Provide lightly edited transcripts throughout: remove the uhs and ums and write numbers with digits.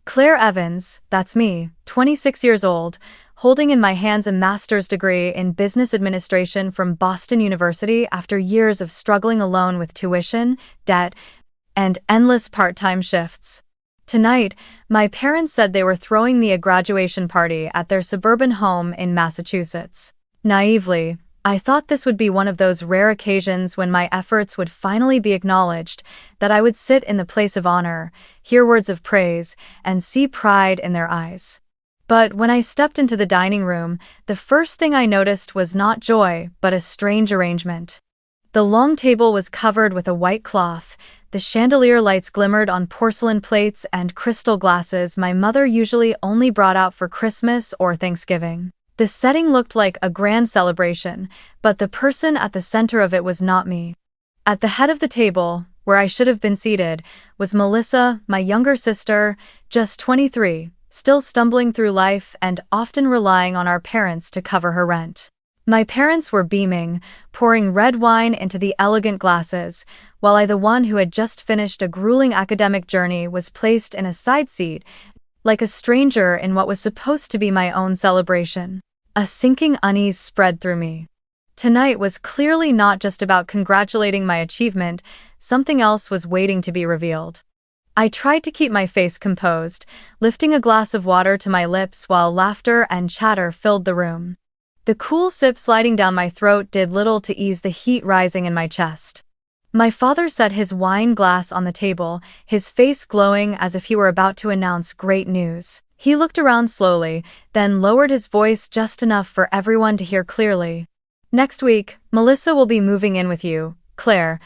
Claire Evans, that's me, 26 years old, holding in my hands a master's degree in business administration from Boston University after years of struggling alone with tuition, debt, and endless part-time shifts. Tonight, my parents said they were throwing me a graduation party at their suburban home in Massachusetts. Naively, I thought this would be one of those rare occasions when my efforts would finally be acknowledged, that I would sit in the place of honor, hear words of praise, and see pride in their eyes. But when I stepped into the dining room, the first thing I noticed was not joy, but a strange arrangement. The long table was covered with a white cloth, the chandelier lights glimmered on porcelain plates and crystal glasses my mother usually only brought out for Christmas or Thanksgiving. The setting looked like a grand celebration, but the person at the center of it was not me. At the head of the table, where I should have been seated, was Melissa, my younger sister, just 23, still stumbling through life and often relying on our parents to cover her rent. My parents were beaming, pouring red wine into the elegant glasses, while I, the one who had just finished a grueling academic journey, was placed in a side seat, like a stranger in what was supposed to be my own celebration. A sinking unease spread through me. Tonight was clearly not just about congratulating my achievement, something else was waiting to be revealed. I tried to keep my face composed, lifting a glass of water to my lips while laughter and chatter filled the room. The cool sip sliding down my throat did little to ease the heat rising in my chest. My father set his wine glass on the table, his face glowing as if he were about to announce great news. He looked around slowly, then lowered his voice just enough for everyone to hear clearly. "Next week, Melissa will be moving in with you, Claire,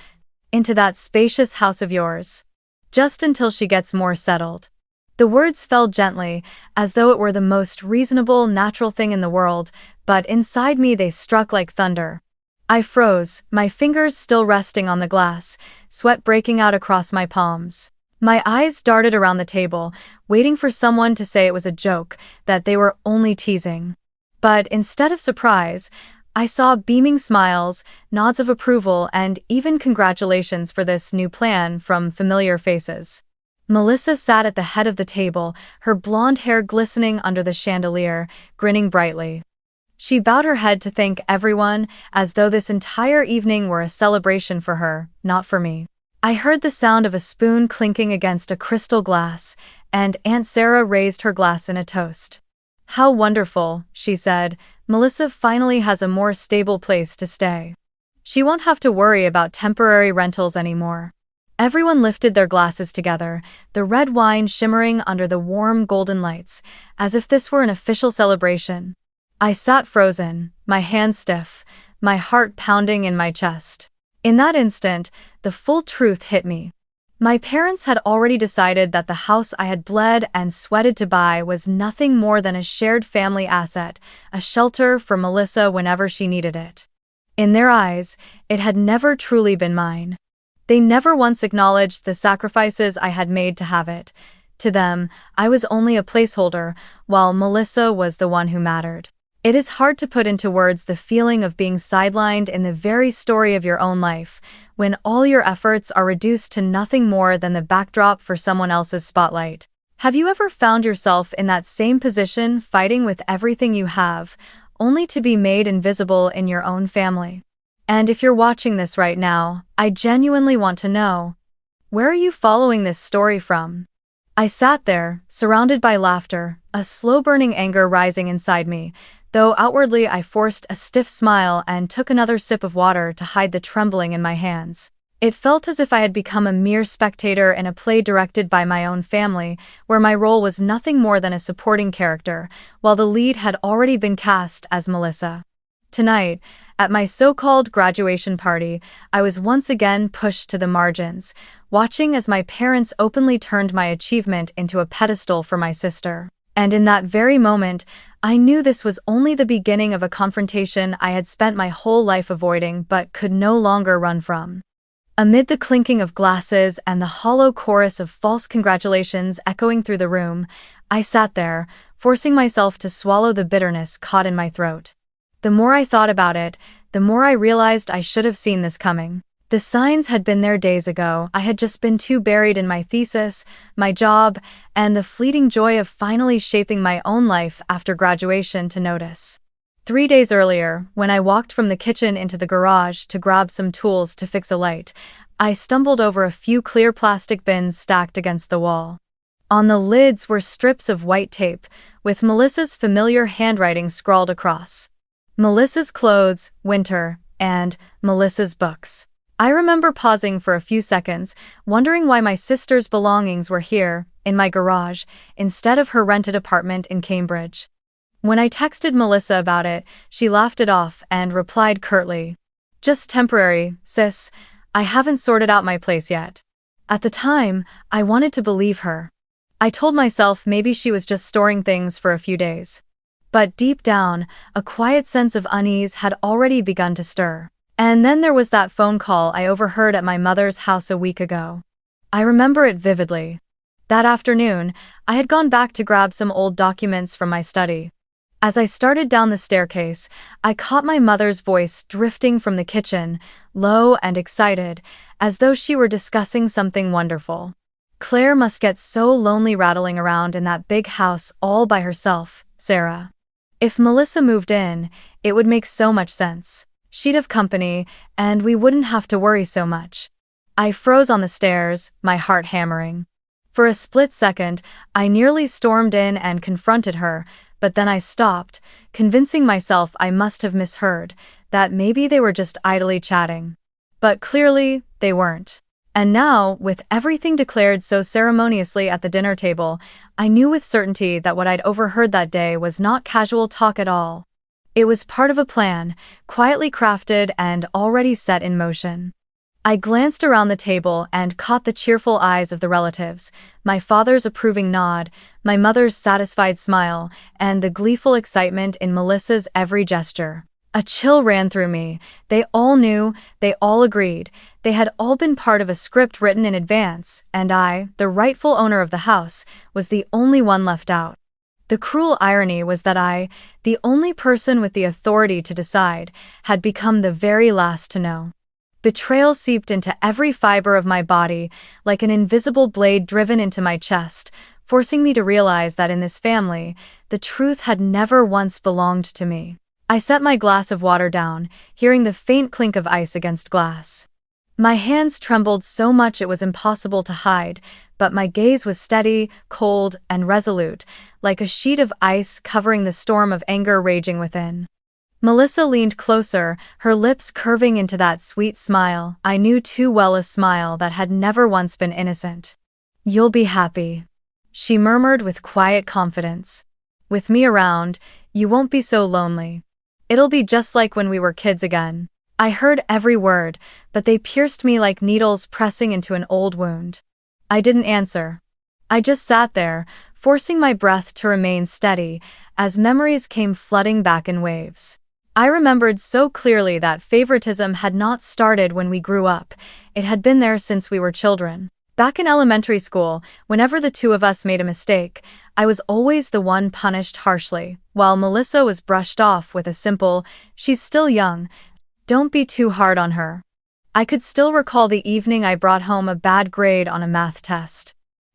into that spacious house of yours. Just until she gets more settled." The words fell gently, as though it were the most reasonable, natural thing in the world, but inside me they struck like thunder. I froze, my fingers still resting on the glass, sweat breaking out across my palms. My eyes darted around the table, waiting for someone to say it was a joke, that they were only teasing. But instead of surprise, I saw beaming smiles, nods of approval, and even congratulations for this new plan from familiar faces. Melissa sat at the head of the table, her blonde hair glistening under the chandelier, grinning brightly. She bowed her head to thank everyone, as though this entire evening were a celebration for her, not for me. I heard the sound of a spoon clinking against a crystal glass, and Aunt Sarah raised her glass in a toast. "How wonderful," she said. "Melissa finally has a more stable place to stay. She won't have to worry about temporary rentals anymore." Everyone lifted their glasses together, the red wine shimmering under the warm golden lights, as if this were an official celebration. I sat frozen, my hands stiff, my heart pounding in my chest. In that instant, the full truth hit me. My parents had already decided that the house I had bled and sweated to buy was nothing more than a shared family asset, a shelter for Melissa whenever she needed it. In their eyes, it had never truly been mine. They never once acknowledged the sacrifices I had made to have it. To them, I was only a placeholder, while Melissa was the one who mattered. It is hard to put into words the feeling of being sidelined in the very story of your own life, when all your efforts are reduced to nothing more than the backdrop for someone else's spotlight. Have you ever found yourself in that same position, fighting with everything you have, only to be made invisible in your own family? And if you're watching this right now, I genuinely want to know, where are you following this story from? I sat there, surrounded by laughter, a slow-burning anger rising inside me, though outwardly I forced a stiff smile and took another sip of water to hide the trembling in my hands. It felt as if I had become a mere spectator in a play directed by my own family, where my role was nothing more than a supporting character, while the lead had already been cast as Melissa. Tonight, at my so-called graduation party, I was once again pushed to the margins, watching as my parents openly turned my achievement into a pedestal for my sister. And in that very moment, I knew this was only the beginning of a confrontation I had spent my whole life avoiding but could no longer run from. Amid the clinking of glasses and the hollow chorus of false congratulations echoing through the room, I sat there, forcing myself to swallow the bitterness caught in my throat. The more I thought about it, the more I realized I should have seen this coming. The signs had been there days ago. I had just been too buried in my thesis, my job, and the fleeting joy of finally shaping my own life after graduation to notice. 3 days earlier, when I walked from the kitchen into the garage to grab some tools to fix a light, I stumbled over a few clear plastic bins stacked against the wall. On the lids were strips of white tape, with Melissa's familiar handwriting scrawled across. Melissa's clothes, winter, and Melissa's books. I remember pausing for a few seconds, wondering why my sister's belongings were here, in my garage, instead of her rented apartment in Cambridge. When I texted Melissa about it, she laughed it off and replied curtly, "Just temporary, sis. I haven't sorted out my place yet." At the time, I wanted to believe her. I told myself maybe she was just storing things for a few days. But deep down, a quiet sense of unease had already begun to stir. And then there was that phone call I overheard at my mother's house a week ago. I remember it vividly. That afternoon, I had gone back to grab some old documents from my study. As I started down the staircase, I caught my mother's voice drifting from the kitchen, low and excited, as though she were discussing something wonderful. "Claire must get so lonely rattling around in that big house all by herself, Sarah. If Melissa moved in, it would make so much sense. She'd have company, and we wouldn't have to worry so much." I froze on the stairs, my heart hammering. For a split second, I nearly stormed in and confronted her, but then I stopped, convincing myself I must have misheard, that maybe they were just idly chatting. But clearly, they weren't. And now, with everything declared so ceremoniously at the dinner table, I knew with certainty that what I'd overheard that day was not casual talk at all. It was part of a plan, quietly crafted and already set in motion. I glanced around the table and caught the cheerful eyes of the relatives, my father's approving nod, my mother's satisfied smile, and the gleeful excitement in Melissa's every gesture. A chill ran through me. They all knew, they all agreed, they had all been part of a script written in advance, and I, the rightful owner of the house, was the only one left out. The cruel irony was that I, the only person with the authority to decide, had become the very last to know. Betrayal seeped into every fiber of my body, like an invisible blade driven into my chest, forcing me to realize that in this family, the truth had never once belonged to me. I set my glass of water down, hearing the faint clink of ice against glass. My hands trembled so much it was impossible to hide, but my gaze was steady, cold, and resolute, like a sheet of ice covering the storm of anger raging within. Melissa leaned closer, her lips curving into that sweet smile I knew too well, a smile that had never once been innocent. "You'll be happy," she murmured with quiet confidence. "With me around, you won't be so lonely. It'll be just like when we were kids again." I heard every word, but they pierced me like needles pressing into an old wound. I didn't answer. I just sat there, forcing my breath to remain steady, as memories came flooding back in waves. I remembered so clearly that favoritism had not started when we grew up, it had been there since we were children. Back in elementary school, whenever the two of us made a mistake, I was always the one punished harshly, while Melissa was brushed off with a simple, "She's still young, don't be too hard on her." I could still recall the evening I brought home a bad grade on a math test.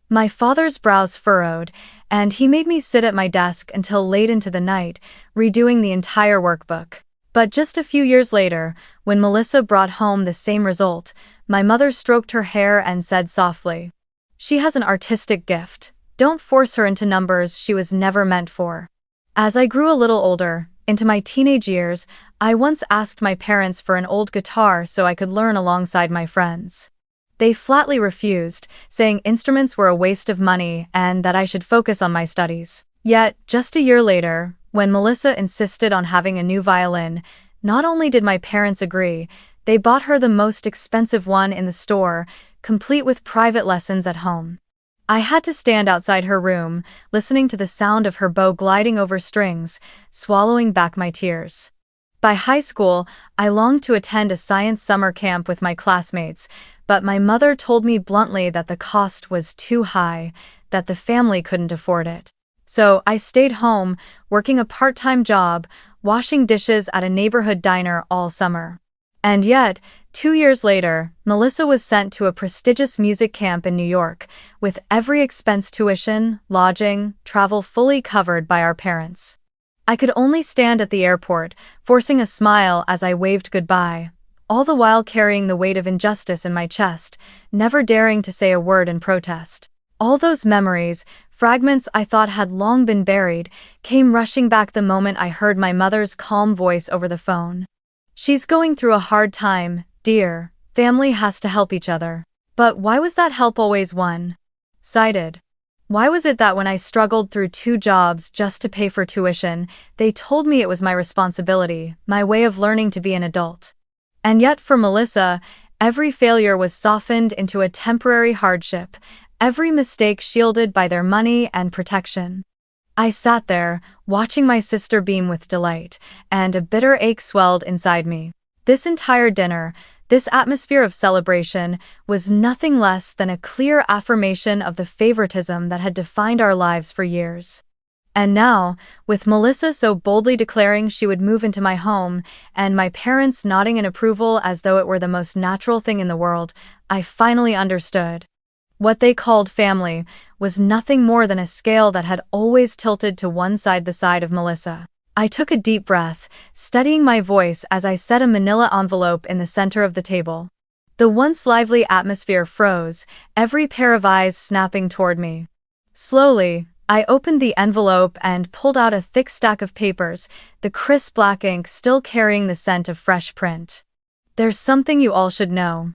My father's brows furrowed, and he made me sit at my desk until late into the night, redoing the entire workbook. But just a few years later, when Melissa brought home the same result, my mother stroked her hair and said softly, "She has an artistic gift. Don't force her into numbers she was never meant for." As I grew a little older, into my teenage years, I once asked my parents for an old guitar so I could learn alongside my friends. They flatly refused, saying instruments were a waste of money and that I should focus on my studies. Yet, just a year later, when Melissa insisted on having a new violin, not only did my parents agree, they bought her the most expensive one in the store, complete with private lessons at home. I had to stand outside her room, listening to the sound of her bow gliding over strings, swallowing back my tears. By high school, I longed to attend a science summer camp with my classmates, but my mother told me bluntly that the cost was too high, that the family couldn't afford it. So I stayed home, working a part-time job, washing dishes at a neighborhood diner all summer. And yet, 2 years later, Melissa was sent to a prestigious music camp in New York, with every expense tuition, lodging, travel fully covered by our parents. I could only stand at the airport, forcing a smile as I waved goodbye, all the while carrying the weight of injustice in my chest, never daring to say a word in protest. All those memories, fragments I thought had long been buried, came rushing back the moment I heard my mother's calm voice over the phone. "She's going through a hard time, dear. Family has to help each other." But why was that help always one-sided? Why was it that when I struggled through 2 jobs just to pay for tuition, they told me it was my responsibility, my way of learning to be an adult? And yet for Melissa, every failure was softened into a temporary hardship, every mistake shielded by their money and protection. I sat there, watching my sister beam with delight, and a bitter ache swelled inside me. This entire dinner, this atmosphere of celebration, was nothing less than a clear affirmation of the favoritism that had defined our lives for years. And now, with Melissa so boldly declaring she would move into my home, and my parents nodding in approval as though it were the most natural thing in the world, I finally understood. What they called family was nothing more than a scale that had always tilted to one side, the side of Melissa. I took a deep breath, steadying my voice as I set a manila envelope in the center of the table. The once lively atmosphere froze, every pair of eyes snapping toward me. Slowly, I opened the envelope and pulled out a thick stack of papers, the crisp black ink still carrying the scent of fresh print. "There's something you all should know,"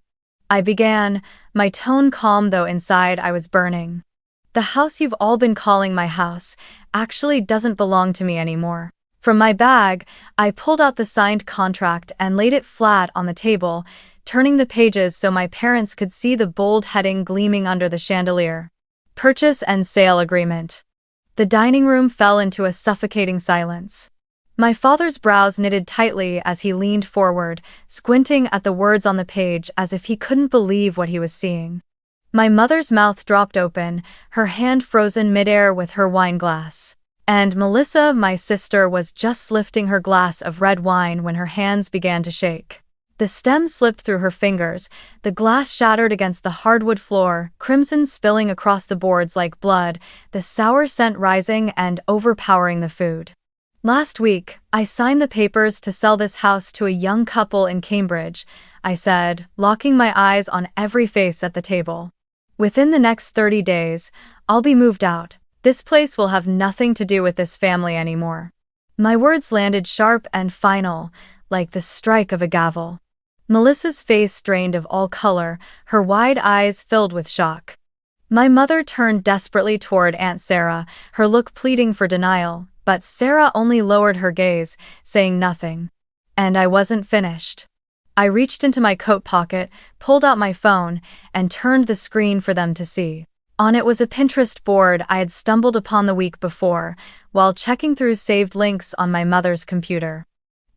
I began, my tone calm though inside I was burning. "The house you've all been calling my house actually doesn't belong to me anymore." From my bag, I pulled out the signed contract and laid it flat on the table, turning the pages so my parents could see the bold heading gleaming under the chandelier. Purchase and sale agreement. The dining room fell into a suffocating silence. My father's brows knitted tightly as he leaned forward, squinting at the words on the page as if he couldn't believe what he was seeing. My mother's mouth dropped open, her hand frozen midair with her wine glass. And Melissa, my sister, was just lifting her glass of red wine when her hands began to shake. The stem slipped through her fingers, the glass shattered against the hardwood floor, crimson spilling across the boards like blood, the sour scent rising and overpowering the food. "Last week, I signed the papers to sell this house to a young couple in Cambridge," I said, locking my eyes on every face at the table. "Within the next 30 days, I'll be moved out. This place will have nothing to do with this family anymore." My words landed sharp and final, like the strike of a gavel. Melissa's face drained of all color, her wide eyes filled with shock. My mother turned desperately toward Aunt Sarah, her look pleading for denial, but Sarah only lowered her gaze, saying nothing. And I wasn't finished. I reached into my coat pocket, pulled out my phone, and turned the screen for them to see. On it was a Pinterest board I had stumbled upon the week before, while checking through saved links on my mother's computer.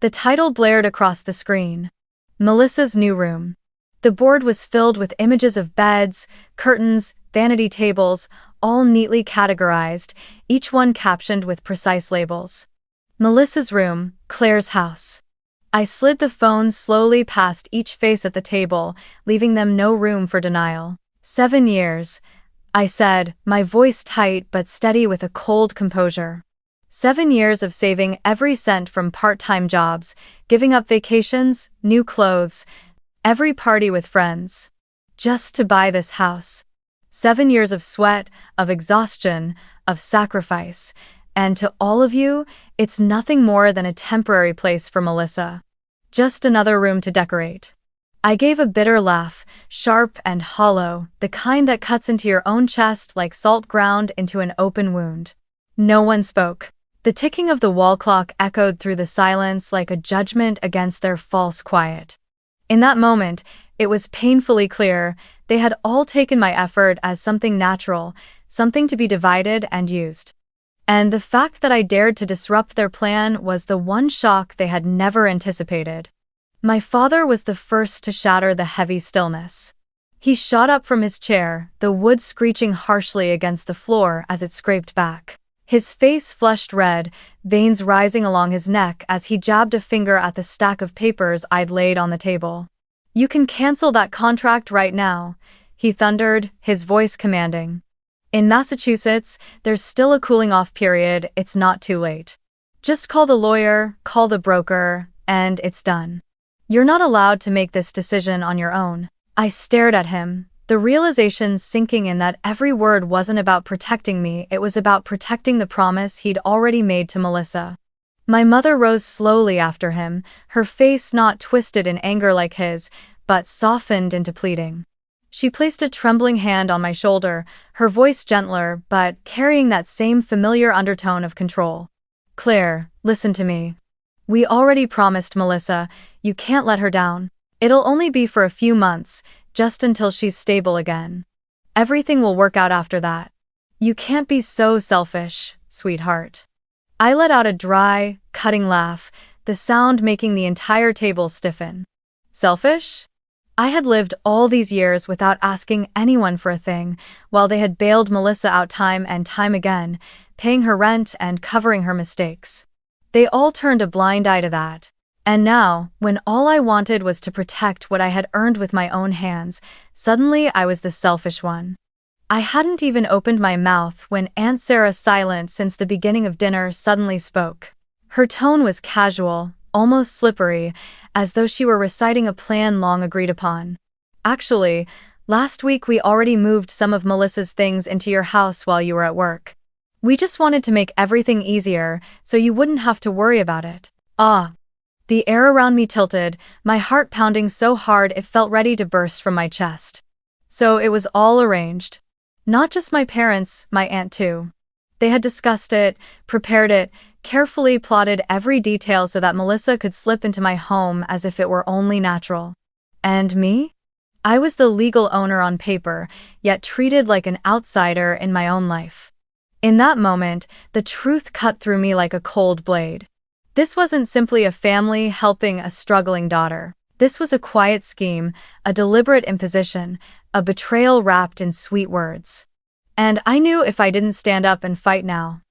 The title blared across the screen: Melissa's New Room. The board was filled with images of beds, curtains, vanity tables, all neatly categorized, each one captioned with precise labels. Melissa's room, Claire's house. I slid the phone slowly past each face at the table, leaving them no room for denial. 7 years, I said, my voice tight but steady with a cold composure. 7 years of saving every cent from part-time jobs, giving up vacations, new clothes, every party with friends, just to buy this house. 7 years of sweat, of exhaustion, of sacrifice. And to all of you, it's nothing more than a temporary place for Melissa. Just another room to decorate. I gave a bitter laugh, sharp and hollow, the kind that cuts into your own chest like salt ground into an open wound. No one spoke. The ticking of the wall clock echoed through the silence like a judgment against their false quiet. In that moment, it was painfully clear they had all taken my effort as something natural, something to be divided and used. And the fact that I dared to disrupt their plan was the one shock they had never anticipated. My father was the first to shatter the heavy stillness. He shot up from his chair, the wood screeching harshly against the floor as it scraped back. His face flushed red, veins rising along his neck as he jabbed a finger at the stack of papers I'd laid on the table. You can cancel that contract right now, he thundered, his voice commanding. In Massachusetts, there's still a cooling-off period. It's not too late. Just call the lawyer, call the broker, and it's done. You're not allowed to make this decision on your own. I stared at him, the realization sinking in that every word wasn't about protecting me, it was about protecting the promise he'd already made to Melissa. My mother rose slowly after him, her face not twisted in anger like his, but softened into pleading. She placed a trembling hand on my shoulder, her voice gentler, but carrying that same familiar undertone of control. Claire, listen to me. We already promised Melissa, you can't let her down. It'll only be for a few months, just until she's stable again. Everything will work out after that. You can't be so selfish, sweetheart. I let out a dry, cutting laugh, the sound making the entire table stiffen. Selfish? I had lived all these years without asking anyone for a thing, while they had bailed Melissa out time and time again, paying her rent and covering her mistakes. They all turned a blind eye to that. And now, when all I wanted was to protect what I had earned with my own hands, suddenly I was the selfish one. I hadn't even opened my mouth when Aunt Sarah, silent since the beginning of dinner, suddenly spoke. Her tone was casual, almost slippery, as though she were reciting a plan long agreed upon. Actually, last week we already moved some of Melissa's things into your house while you were at work. We just wanted to make everything easier, so you wouldn't have to worry about it. Ah. The air around me tilted, my heart pounding so hard it felt ready to burst from my chest. So it was all arranged. Not just my parents, my aunt too. They had discussed it, prepared it, carefully plotted every detail so that Melissa could slip into my home as if it were only natural. And me? I was the legal owner on paper, yet treated like an outsider in my own life. In that moment, the truth cut through me like a cold blade. This wasn't simply a family helping a struggling daughter. This was a quiet scheme, a deliberate imposition, a betrayal wrapped in sweet words. And I knew if I didn't stand up and fight now,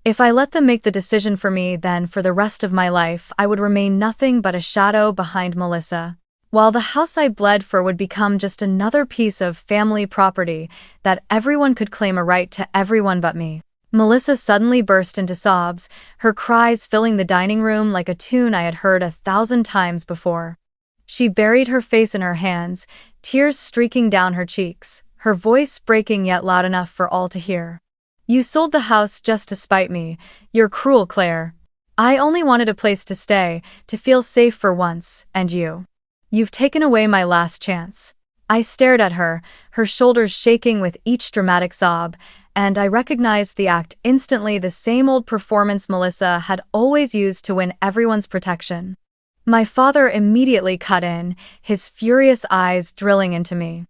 if I let them make the decision for me, then for the rest of my life I would remain nothing but a shadow behind Melissa, while the house I bled for would become just another piece of family property that everyone could claim a right to, everyone but me. Melissa suddenly burst into sobs, her cries filling the dining room like a tune I had heard 1,000 times before. She buried her face in her hands, tears streaking down her cheeks, her voice breaking yet loud enough for all to hear. You sold the house just to spite me. You're cruel, Claire. I only wanted a place to stay, to feel safe for once, and you've taken away my last chance. I stared at her, her shoulders shaking with each dramatic sob, and I recognized the act instantly, the same old performance Melissa had always used to win everyone's protection. My father immediately cut in, his furious eyes drilling into me.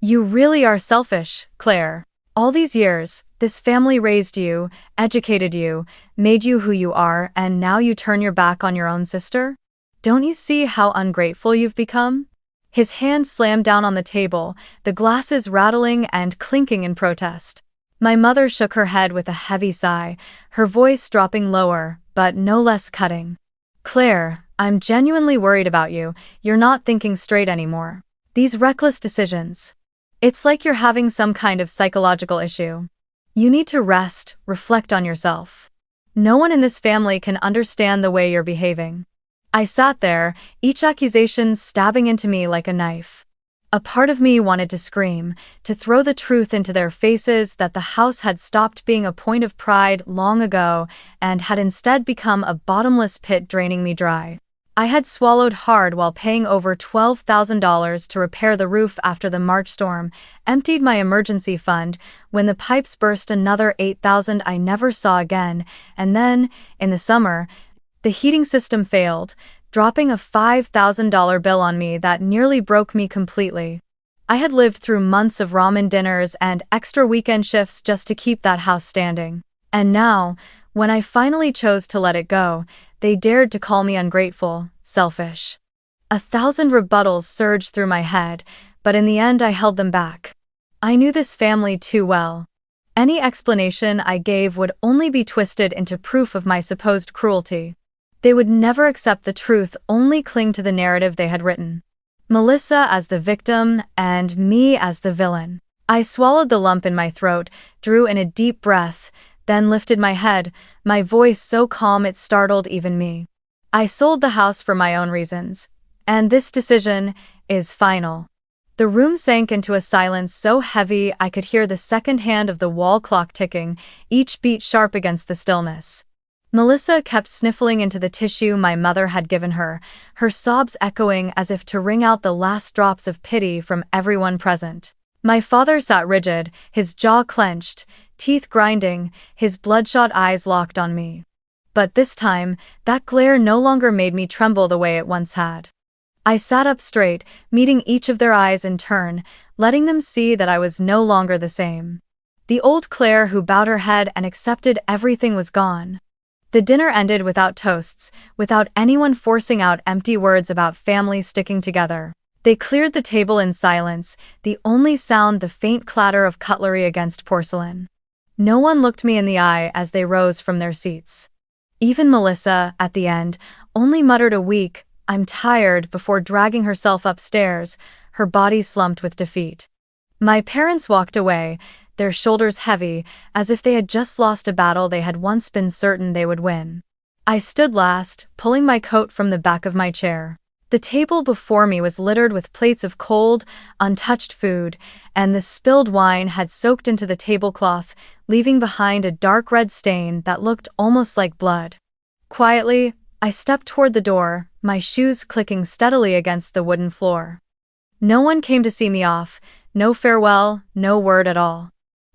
You really are selfish, Claire. All these years, this family raised you, educated you, made you who you are, and now you turn your back on your own sister? Don't you see how ungrateful you've become? His hand slammed down on the table, the glasses rattling and clinking in protest. My mother shook her head with a heavy sigh, her voice dropping lower, but no less cutting. Claire, I'm genuinely worried about you. You're not thinking straight anymore. These reckless decisions. It's like you're having some kind of psychological issue. You need to rest, reflect on yourself. No one in this family can understand the way you're behaving. I sat there, each accusation stabbing into me like a knife. A part of me wanted to scream, to throw the truth into their faces that the house had stopped being a point of pride long ago and had instead become a bottomless pit draining me dry. I had swallowed hard while paying over $12,000 to repair the roof after the March storm, emptied my emergency fund when the pipes burst, another $8,000 I never saw again, and then, in the summer, the heating system failed, dropping a $5,000 bill on me that nearly broke me completely. I had lived through months of ramen dinners and extra weekend shifts just to keep that house standing. And now, when I finally chose to let it go, they dared to call me ungrateful, selfish. 1,000 rebuttals surged through my head, but in the end I held them back. I knew this family too well. Any explanation I gave would only be twisted into proof of my supposed cruelty. They would never accept the truth, only cling to the narrative they had written. Melissa as the victim and me as the villain. I swallowed the lump in my throat, drew in a deep breath, then lifted my head, my voice so calm it startled even me. I sold the house for my own reasons, and this decision is final. The room sank into a silence so heavy I could hear the second hand of the wall clock ticking, each beat sharp against the stillness. Melissa kept sniffling into the tissue my mother had given her, her sobs echoing as if to wring out the last drops of pity from everyone present. My father sat rigid, his jaw clenched, teeth grinding, his bloodshot eyes locked on me. But this time, that glare no longer made me tremble the way it once had. I sat up straight, meeting each of their eyes in turn, letting them see that I was no longer the same. The old Claire who bowed her head and accepted everything was gone. The dinner ended without toasts, without anyone forcing out empty words about family sticking together. They cleared the table in silence, the only sound the faint clatter of cutlery against porcelain. No one looked me in the eye as they rose from their seats. Even Melissa, at the end, only muttered a weak, "I'm tired," before dragging herself upstairs, her body slumped with defeat. My parents walked away, their shoulders heavy, as if they had just lost a battle they had once been certain they would win. I stood last, pulling my coat from the back of my chair. The table before me was littered with plates of cold, untouched food, and the spilled wine had soaked into the tablecloth, leaving behind a dark red stain that looked almost like blood. Quietly, I stepped toward the door, my shoes clicking steadily against the wooden floor. No one came to see me off, no farewell, no word at all.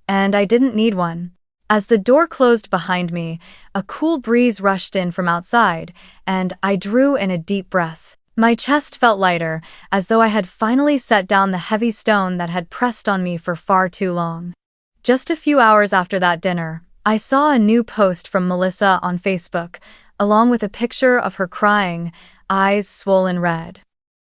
And I didn't need one. As the door closed behind me, a cool breeze rushed in from outside, and I drew in a deep breath. My chest felt lighter, as though I had finally set down the heavy stone that had pressed on me for far too long. Just a few hours after that dinner, I saw a new post from Melissa on Facebook, along with a picture of her crying, eyes swollen red.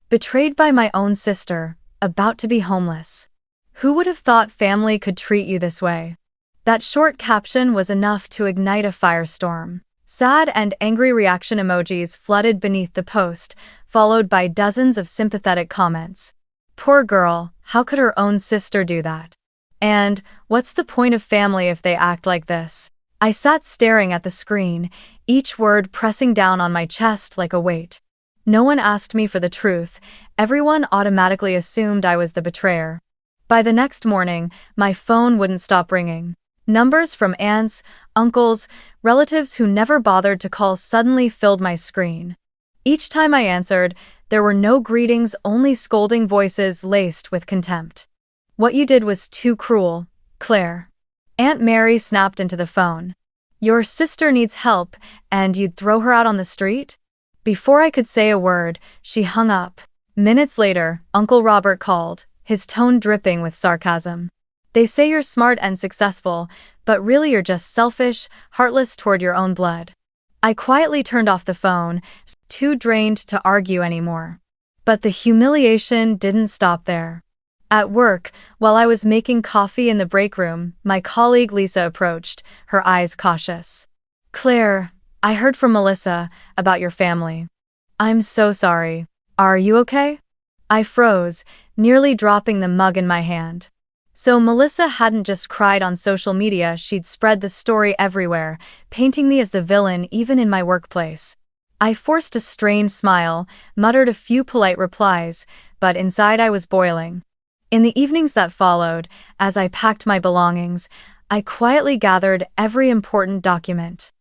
Betrayed by my own sister, about to be homeless. Who would have thought family could treat you this way? That short caption was enough to ignite a firestorm. Sad and angry reaction emojis flooded beneath the post, followed by dozens of sympathetic comments. Poor girl, how could her own sister do that? And, what's the point of family if they act like this? I sat staring at the screen, each word pressing down on my chest like a weight. No one asked me for the truth, everyone automatically assumed I was the betrayer. By the next morning, my phone wouldn't stop ringing. Numbers from aunts, uncles, relatives who never bothered to call suddenly filled my screen. Each time I answered, there were no greetings, only scolding voices laced with contempt. "What you did was too cruel, Claire." Aunt Mary snapped into the phone. "Your sister needs help, and you'd throw her out on the street?" Before I could say a word, she hung up. Minutes later, Uncle Robert called, his tone dripping with sarcasm. "They say you're smart and successful, but really you're just selfish, heartless toward your own blood." I quietly turned off the phone, too drained to argue anymore. But the humiliation didn't stop there. At work, while I was making coffee in the break room, my colleague Lisa approached, her eyes cautious. "Claire, I heard from Melissa about your family. I'm so sorry. Are you okay?" I froze, nearly dropping the mug in my hand. So Melissa hadn't just cried on social media, she'd spread the story everywhere, painting me as the villain even in my workplace. I forced a strained smile, muttered a few polite replies, but inside I was boiling. In the evenings that followed, as I packed my belongings, I quietly gathered every important document.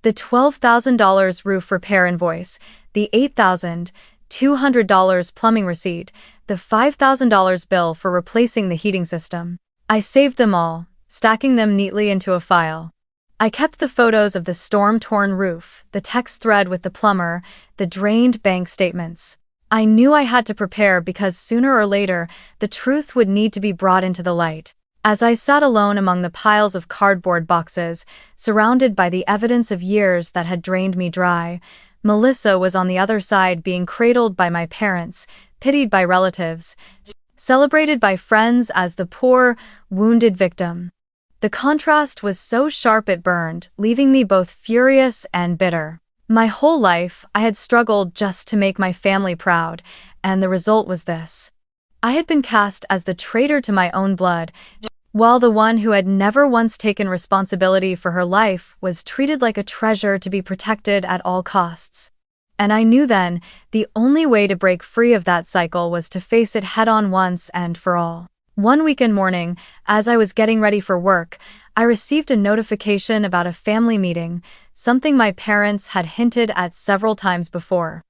The $12,000 roof repair invoice, the $8,200 plumbing receipt, the $5,000 bill for replacing the heating system. I saved them all, stacking them neatly into a file. I kept the photos of the storm-torn roof, the text thread with the plumber, the drained bank statements. I knew I had to prepare because sooner or later, the truth would need to be brought into the light. As I sat alone among the piles of cardboard boxes, surrounded by the evidence of years that had drained me dry, Melissa was on the other side, being cradled by my parents, pitied by relatives, celebrated by friends as the poor, wounded victim. The contrast was so sharp it burned, leaving me both furious and bitter. My whole life, I had struggled just to make my family proud, and the result was this. I had been cast as the traitor to my own blood, while the one who had never once taken responsibility for her life was treated like a treasure to be protected at all costs. And I knew then, the only way to break free of that cycle was to face it head-on once and for all. One weekend morning, as I was getting ready for work, I received a notification about a family meeting, something my parents had hinted at several times before.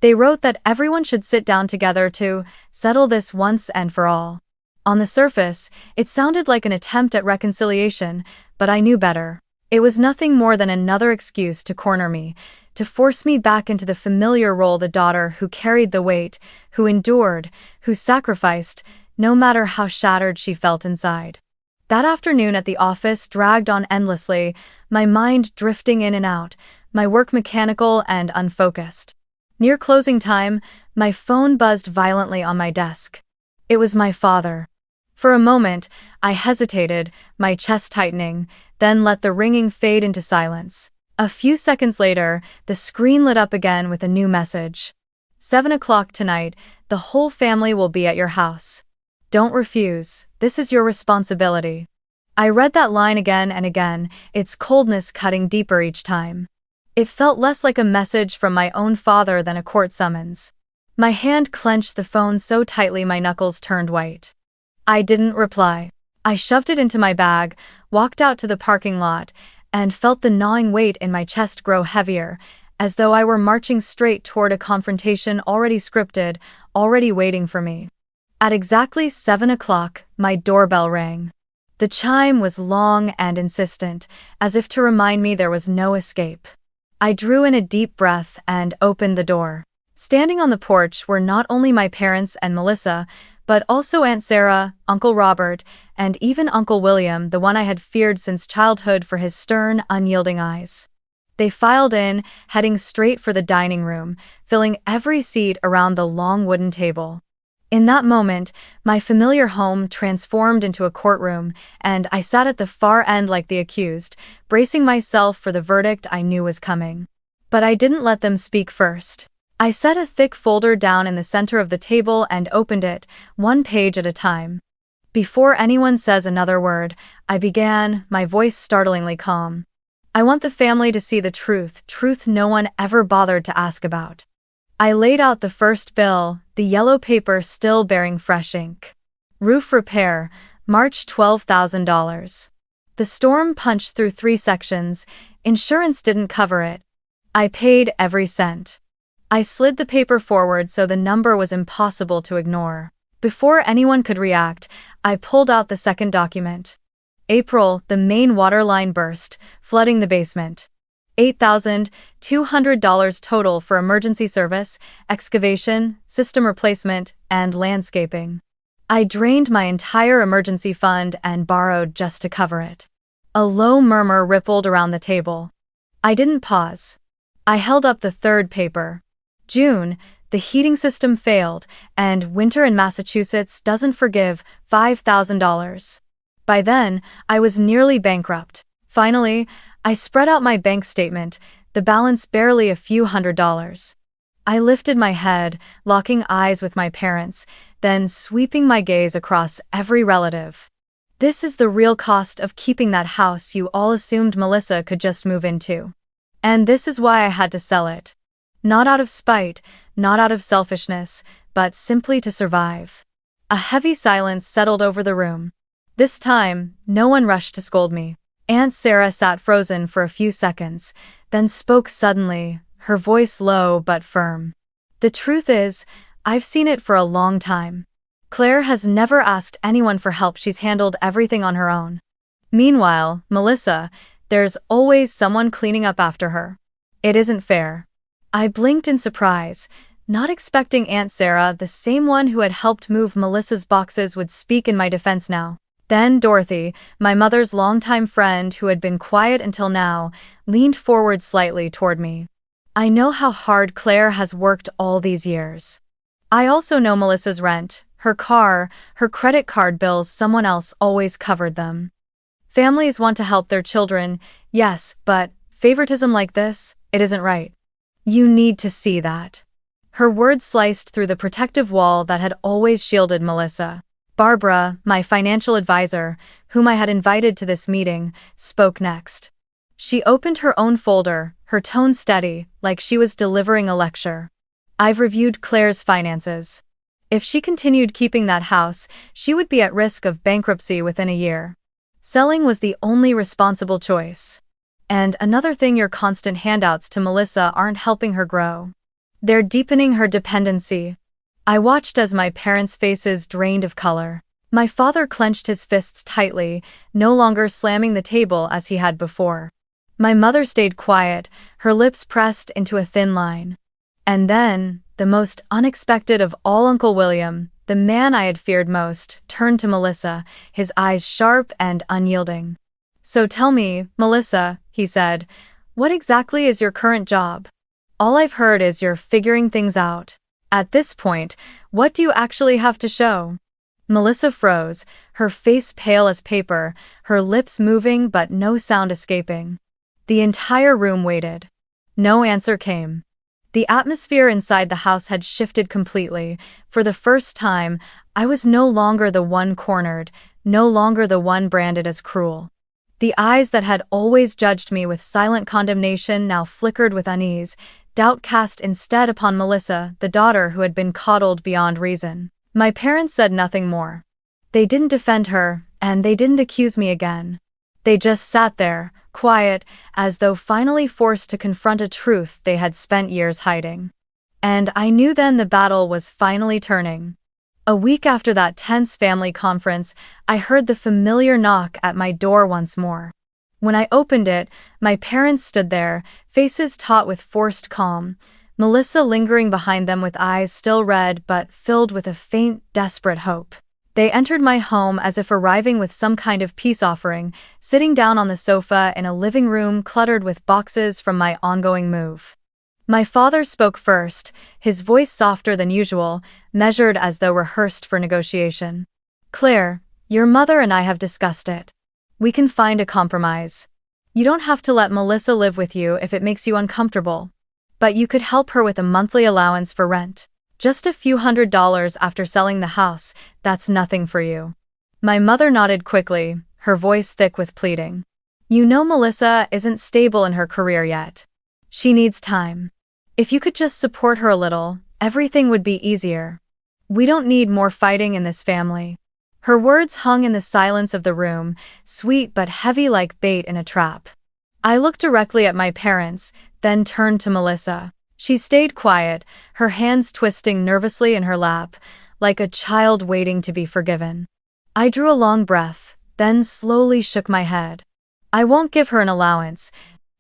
They wrote that everyone should sit down together to settle this once and for all. On the surface, it sounded like an attempt at reconciliation, but I knew better. It was nothing more than another excuse to corner me, to force me back into the familiar role, the daughter who carried the weight, who endured, who sacrificed, no matter how shattered she felt inside. That afternoon at the office dragged on endlessly, my mind drifting in and out, my work mechanical and unfocused. Near closing time, my phone buzzed violently on my desk. It was my father. For a moment, I hesitated, my chest tightening, then let the ringing fade into silence. A few seconds later, the screen lit up again with a new message. 7 o'clock tonight, the whole family will be at your house. Don't refuse, this is your responsibility. I read that line again and again, its coldness cutting deeper each time. It felt less like a message from my own father than a court summons. My hand clenched the phone so tightly my knuckles turned white. I didn't reply. I shoved it into my bag, walked out to the parking lot, and felt the gnawing weight in my chest grow heavier, as though I were marching straight toward a confrontation already scripted, already waiting for me. At exactly 7 o'clock, my doorbell rang. The chime was long and insistent, as if to remind me there was no escape. I drew in a deep breath and opened the door. Standing on the porch were not only my parents and Melissa, but also Aunt Sarah, Uncle Robert, and even Uncle William, the one I had feared since childhood for his stern, unyielding eyes. They filed in, heading straight for the dining room, filling every seat around the long wooden table. In that moment, my familiar home transformed into a courtroom, and I sat at the far end like the accused, bracing myself for the verdict I knew was coming. But I didn't let them speak first. I set a thick folder down in the center of the table and opened it, one page at a time. Before anyone says another word, I began, my voice startlingly calm. I want the family to see the truth no one ever bothered to ask about. I laid out the first bill, the yellow paper still bearing fresh ink. Roof repair, March $12,000. The storm punched through 3 sections, insurance didn't cover it. I paid every cent. I slid the paper forward so the number was impossible to ignore. Before anyone could react, I pulled out the second document. April, the main water line burst, flooding the basement. $8,200 total for emergency service, excavation, system replacement, and landscaping. I drained my entire emergency fund and borrowed just to cover it. A low murmur rippled around the table. I didn't pause. I held up the third paper. June, the heating system failed, and winter in Massachusetts doesn't forgive, $5,000. By then, I was nearly bankrupt. Finally, I spread out my bank statement, the balance barely a few $100s. I lifted my head, locking eyes with my parents, then sweeping my gaze across every relative. This is the real cost of keeping that house you all assumed Melissa could just move into. And this is why I had to sell it. Not out of spite, not out of selfishness, but simply to survive. A heavy silence settled over the room. This time, no one rushed to scold me. Aunt Sarah sat frozen for a few seconds, then spoke suddenly, her voice low but firm. The truth is, I've seen it for a long time. Claire has never asked anyone for help, she's handled everything on her own. Meanwhile, Melissa, there's always someone cleaning up after her. It isn't fair. I blinked in surprise, not expecting Aunt Sarah, the same one who had helped move Melissa's boxes, would speak in my defense now. Then Dorothy, my mother's longtime friend who had been quiet until now, leaned forward slightly toward me. I know how hard Claire has worked all these years. I also know Melissa's rent, her car, her credit card bills, someone else always covered them. Families want to help their children, yes, but favoritism like this, it isn't right. You need to see that." Her words sliced through the protective wall that had always shielded Melissa. Barbara, my financial advisor, whom I had invited to this meeting, spoke next. She opened her own folder, her tone steady, like she was delivering a lecture. "I've reviewed Claire's finances. If she continued keeping that house, she would be at risk of bankruptcy within a year. Selling was the only responsible choice. And another thing, your constant handouts to Melissa aren't helping her grow. They're deepening her dependency." I watched as my parents' faces drained of color. My father clenched his fists tightly, no longer slamming the table as he had before. My mother stayed quiet, her lips pressed into a thin line. And then, the most unexpected of all, Uncle William, the man I had feared most, turned to Melissa, his eyes sharp and unyielding. "So tell me, Melissa," he said, "what exactly is your current job? All I've heard is you're figuring things out. At this point, what do you actually have to show?" Melissa froze, her face pale as paper, her lips moving but no sound escaping. The entire room waited. No answer came. The atmosphere inside the house had shifted completely. For the first time, I was no longer the one cornered, no longer the one branded as cruel. The eyes that had always judged me with silent condemnation now flickered with unease, doubt cast instead upon Melissa, the daughter who had been coddled beyond reason. My parents said nothing more. They didn't defend her, and they didn't accuse me again. They just sat there, quiet, as though finally forced to confront a truth they had spent years hiding. And I knew then the battle was finally turning. A week after that tense family conference, I heard the familiar knock at my door once more. When I opened it, my parents stood there, faces taut with forced calm, Melissa lingering behind them with eyes still red but filled with a faint, desperate hope. They entered my home as if arriving with some kind of peace offering, sitting down on the sofa in a living room cluttered with boxes from my ongoing move. My father spoke first, his voice softer than usual, measured as though rehearsed for negotiation. "Claire, your mother and I have discussed it. We can find a compromise. You don't have to let Melissa live with you if it makes you uncomfortable. But you could help her with a monthly allowance for rent. Just a few $100s after selling the house, that's nothing for you." My mother nodded quickly, her voice thick with pleading. "You know Melissa isn't stable in her career yet. She needs time. If you could just support her a little, everything would be easier. We don't need more fighting in this family." Her words hung in the silence of the room, sweet but heavy like bait in a trap. I looked directly at my parents, then turned to Melissa. She stayed quiet, her hands twisting nervously in her lap, like a child waiting to be forgiven. I drew a long breath, then slowly shook my head. "I won't give her an allowance.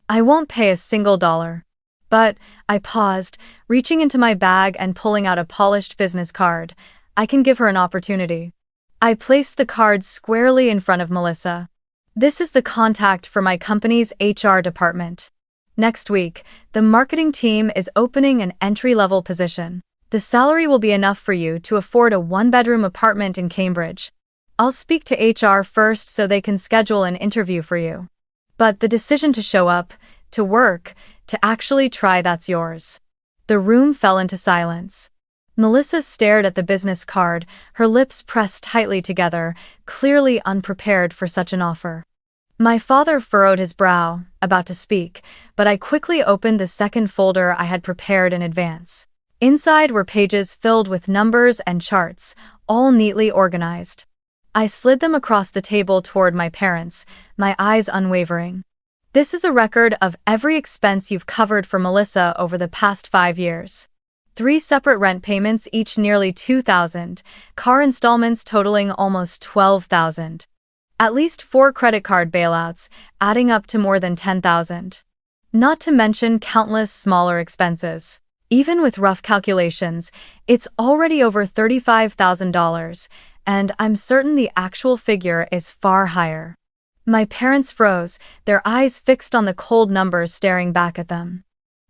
I won't pay a single dollar. But," I paused, reaching into my bag and pulling out a polished business card, "I can give her an opportunity." I placed the card squarely in front of Melissa. "This is the contact for my company's HR department. Next week, the marketing team is opening an entry-level position. The salary will be enough for you to afford a one-bedroom apartment in Cambridge. I'll speak to HR first so they can schedule an interview for you. But the decision to show up, to work, to actually try, that's yours." The room fell into silence. Melissa stared at the business card, her lips pressed tightly together, clearly unprepared for such an offer. My father furrowed his brow, about to speak, but I quickly opened the second folder I had prepared in advance. Inside were pages filled with numbers and charts, all neatly organized. I slid them across the table toward my parents, my eyes unwavering. "This is a record of every expense you've covered for Melissa over the past 5 years. 3 separate rent payments, each nearly $2,000, car installments totaling almost $12,000. At least 4 credit card bailouts, adding up to more than $10,000. Not to mention countless smaller expenses. Even with rough calculations, it's already over $35,000, and I'm certain the actual figure is far higher." My parents froze, their eyes fixed on the cold numbers staring back at them.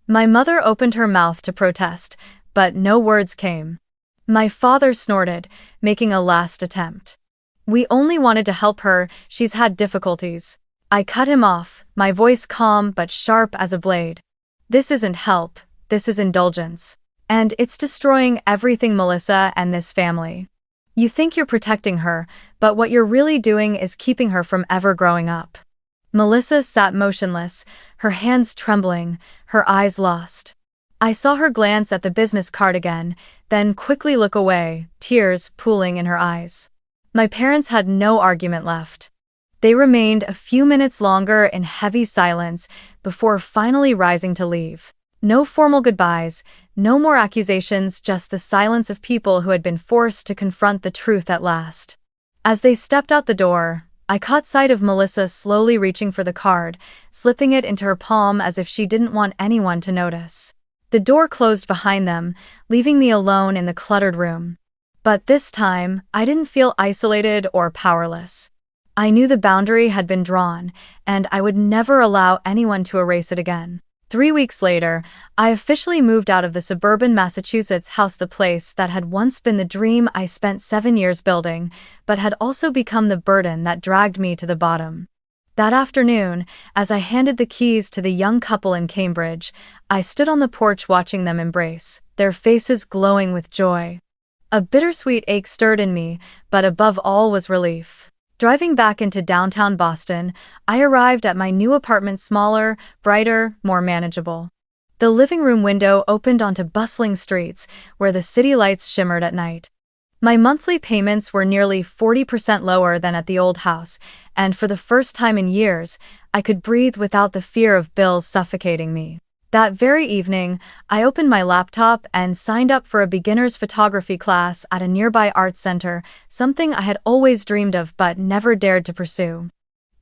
My mother opened her mouth to protest, but no words came. My father snorted, making a last attempt. "We only wanted to help her, she's had difficulties." I cut him off, my voice calm but sharp as a blade. "This isn't help, this is indulgence. And it's destroying everything, Melissa and this family. You think you're protecting her, but what you're really doing is keeping her from ever growing up." Melissa sat motionless, her hands trembling, her eyes lost. I saw her glance at the business card again, then quickly look away, tears pooling in her eyes. My parents had no argument left. They remained a few minutes longer in heavy silence before finally rising to leave. No formal goodbyes, no more accusations, just the silence of people who had been forced to confront the truth at last. As they stepped out the door, I caught sight of Melissa slowly reaching for the card, slipping it into her palm as if she didn't want anyone to notice. The door closed behind them, leaving me alone in the cluttered room. But this time, I didn't feel isolated or powerless. I knew the boundary had been drawn, and I would never allow anyone to erase it again. 3 weeks later, I officially moved out of the suburban Massachusetts house, the place that had once been the dream I spent 7 years building, but had also become the burden that dragged me to the bottom. That afternoon, as I handed the keys to the young couple in Cambridge, I stood on the porch watching them embrace, their faces glowing with joy. A bittersweet ache stirred in me, but above all was relief. Driving back into downtown Boston, I arrived at my new apartment, smaller, brighter, more manageable. The living room window opened onto bustling streets where the city lights shimmered at night. My monthly payments were nearly 40% lower than at the old house, and for the first time in years, I could breathe without the fear of bills suffocating me. That very evening, I opened my laptop and signed up for a beginner's photography class at a nearby art center, something I had always dreamed of but never dared to pursue.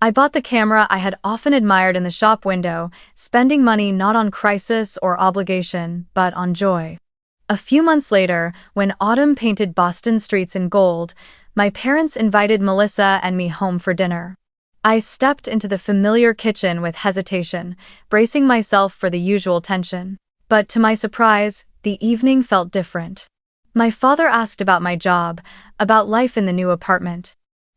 I bought the camera I had often admired in the shop window, spending money not on crisis or obligation, but on joy. A few months later, when autumn painted Boston streets in gold, my parents invited Melissa and me home for dinner. I stepped into the familiar kitchen with hesitation, bracing myself for the usual tension. But to my surprise, the evening felt different. My father asked about my job, about life in the new apartment.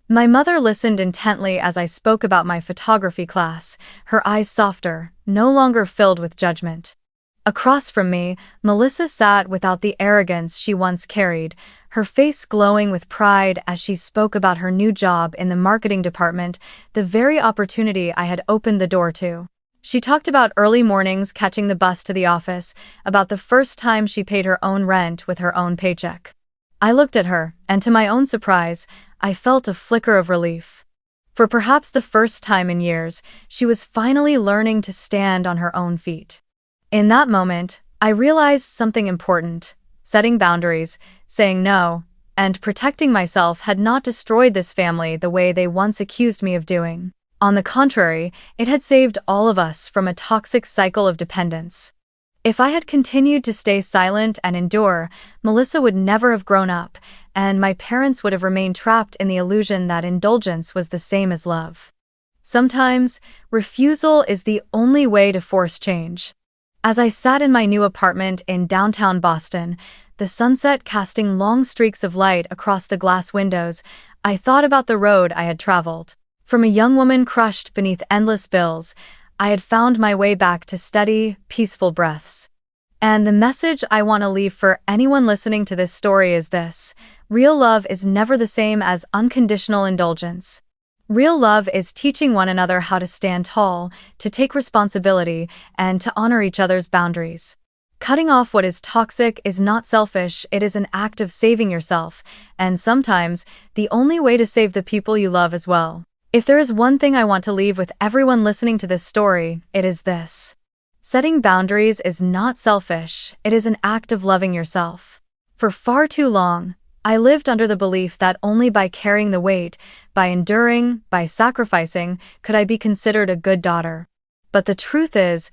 My mother listened intently as I spoke about my photography class, her eyes softer, no longer filled with judgment. Across from me, Melissa sat without the arrogance she once carried, her face glowing with pride as she spoke about her new job in the marketing department, the very opportunity I had opened the door to. She talked about early mornings catching the bus to the office, about the first time she paid her own rent with her own paycheck. I looked at her, and to my own surprise, I felt a flicker of relief. For perhaps the first time in years, she was finally learning to stand on her own feet. In that moment, I realized something important. Setting boundaries, saying no, and protecting myself had not destroyed this family the way they once accused me of doing. On the contrary, it had saved all of us from a toxic cycle of dependence. If I had continued to stay silent and endure, Melissa would never have grown up, and my parents would have remained trapped in the illusion that indulgence was the same as love. Sometimes, refusal is the only way to force change. As I sat in my new apartment in downtown Boston, the sunset casting long streaks of light across the glass windows, I thought about the road I had traveled. From a young woman crushed beneath endless bills, I had found my way back to steady, peaceful breaths. And the message I want to leave for anyone listening to this story is this: real love is never the same as unconditional indulgence. Real love is teaching one another how to stand tall, to take responsibility, and to honor each other's boundaries. Cutting off what is toxic is not selfish, it is an act of saving yourself, and sometimes, the only way to save the people you love as well. If there is one thing I want to leave with everyone listening to this story, it is this: setting boundaries is not selfish, it is an act of loving yourself. For far too long, I lived under the belief that only by carrying the weight, by enduring, by sacrificing, could I be considered a good daughter. But the truth is,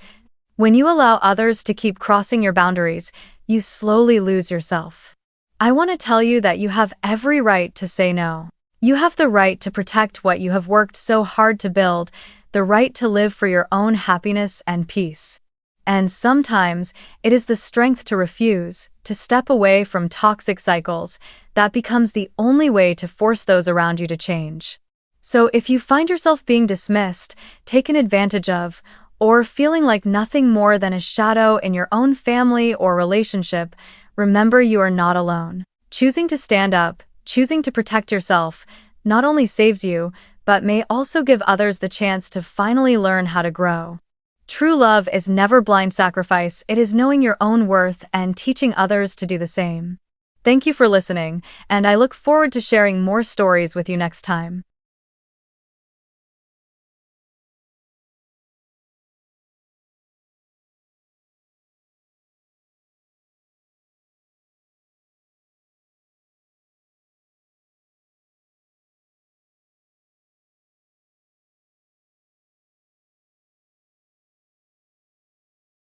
when you allow others to keep crossing your boundaries, you slowly lose yourself. I want to tell you that you have every right to say no. You have the right to protect what you have worked so hard to build, the right to live for your own happiness and peace. And sometimes, it is the strength to refuse, to step away from toxic cycles, that becomes the only way to force those around you to change. So if you find yourself being dismissed, taken advantage of, or feeling like nothing more than a shadow in your own family or relationship, remember you are not alone. Choosing to stand up, choosing to protect yourself, not only saves you, but may also give others the chance to finally learn how to grow. True love is never blind sacrifice, it is knowing your own worth and teaching others to do the same. Thank you for listening, and I look forward to sharing more stories with you next time.